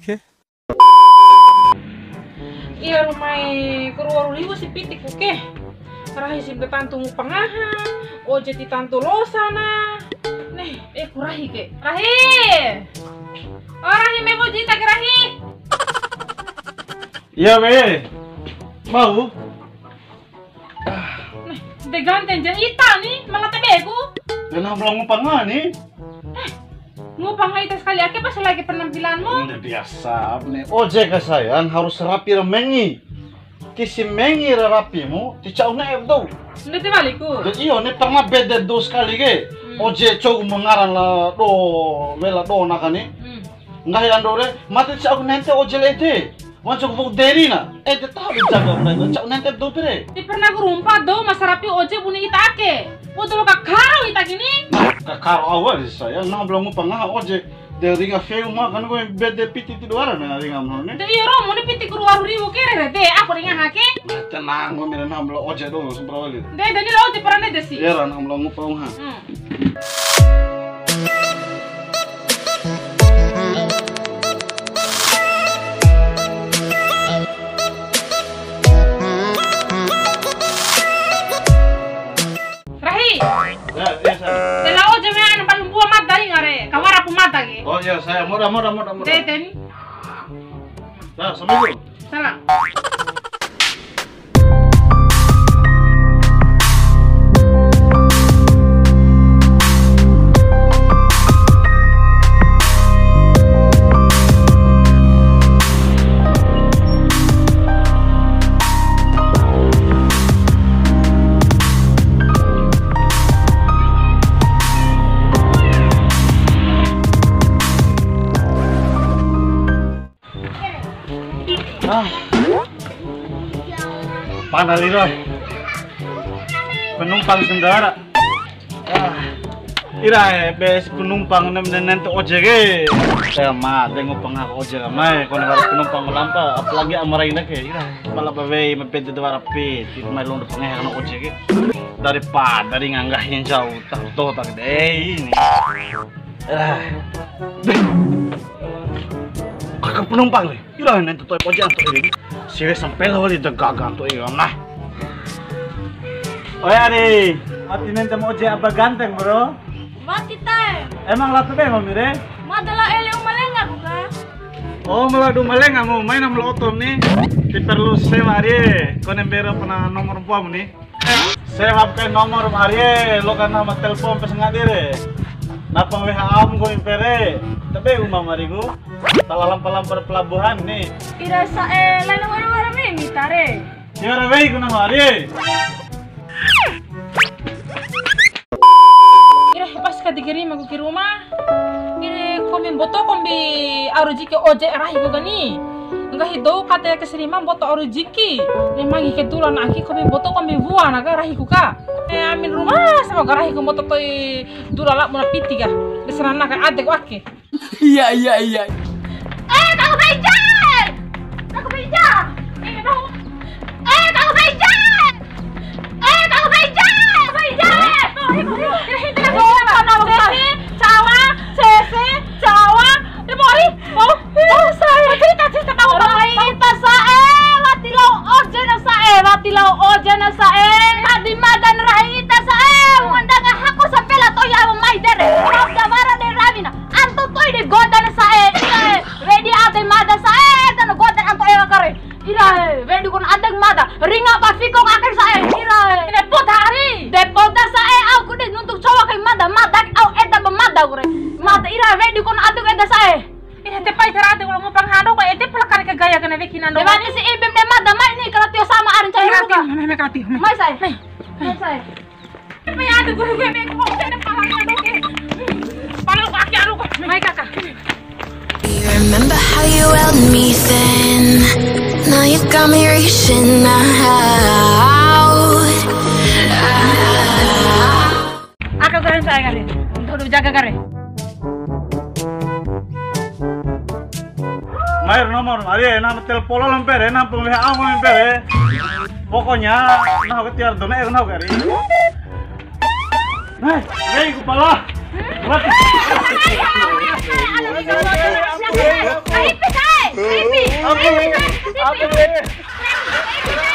Okay. Iya rumah keluar liwa si pitik oke. Rahi simpe tantu pengaha, oje ti tantu losana. Nih, kurahi ke. Rahi. Oh Rahi mego jita ke Rahi. Iya be. Mau? Nih, de ganten jan ita nih, malah tebegu. Kenapa belum ngupang nih? Ngupang ita sekali ake pas lagi penampilanmu. Udah biasa nih. Ojek sayang harus rapi remengi. Kisi mengi rapimu, ticau na do. Nde te baliku. Dan iyo nih pernah beda do sekali ke. Ojek coba mengaran lah do, bela do nakani. Nggak yang do deh, mati ticau nanti ojek lete. Wancung buk deri na, de tahu dijaga mereka. Ticau nanti do pere. Di pernah kurumpa do mas rapi ojek buni ita ake. Udah lo kakau ita gini. Kakak awal sayang, nah belum ngupang ojek. Dari nggak feu mah kan gue beda piti itu dua orang dari nggak nih. Tapi orang mau piti keluar ribu kere deh, aku dengan hake. Tenang, gue mira nah belum ojek dulu seberapa kali. Deh, dari lo di peran deh sih. Ya nah belum ngupang ha. Rahi. Ya saya. Tela ojek me paling buah mata dari ngare, kamar aku mata ke. Oh iya saya mudah. Deh, teni. Dah, sampai dulu. Salah. Panas Leroy. Penumpang sendara. Ira bes penumpang nanti ojek saya mah tengok pengak ojek amai kalau harus penumpang melampa apalagi amarain ke ira malah bawe mepet itu rapi itu mai long pengak anak ojek daripada dari nganggahin jauh tak deh ini kakak penumpang nih ira nanti tuh ojek antuk ini sih sampai lah wali degagan tuh iya mah. Oh ya nih mati nanti mau ojek apa ganteng bro. Mati teh. Emang latu be mau mire? Madala ele umalenga buka. Oh meladu malenga mau main amlo otom nih. Di perlu sewa hari. Kau nembero pernah nomor pom nih. Sewa ke nomor hari. Lo kan nama telepon pesengat dire. Napa WA am gue impere. Tapi umam mariku. Talalam-lampar pelabuhan nih. Ira sae lain orang-orang me mitare. Siapa be kuna hari? Dikirim aku ke rumah. Ini komi boto kombi arujiki ojek rahi ko gani. Enggak hido kata keseriman boto arujiki. Memang iki tulan aki komi boto kombi buah naga rahi ko ka. Amin rumah sama rahi ko boto toy dulala muna piti ka. Desanana ka adek wake. Iya. Kau bejar. Kau bejar. Kau bejar. Ringa pa fikong akin sa ira. Depot hari. Depot da sa aku deh nuntuk cowok kay mada au eta ba mada gore. Mada ira ready kon aduk eta sa Ira te pai terate kalau mau panghado ko ete pelakar ke gaya kana vekinan do. Mani si ibem de mada mai ni kalau tio sama arin cai ruka. Mai kati. Mai sa. Mai sa. Pe adu gore gue me ko tene palang ado ke. Palang kaki adu ko. Mai kakak. Remember how you held me then? Now you got me reaching out. Aku karen saya kare. Untuk jaga kare. Mair nomor mari nama telepon lempere nama WA aku lempere. Pokoknya nah ketiar dona nah kari. Nah, hei kepala. What? Ay, pisay! Aduh.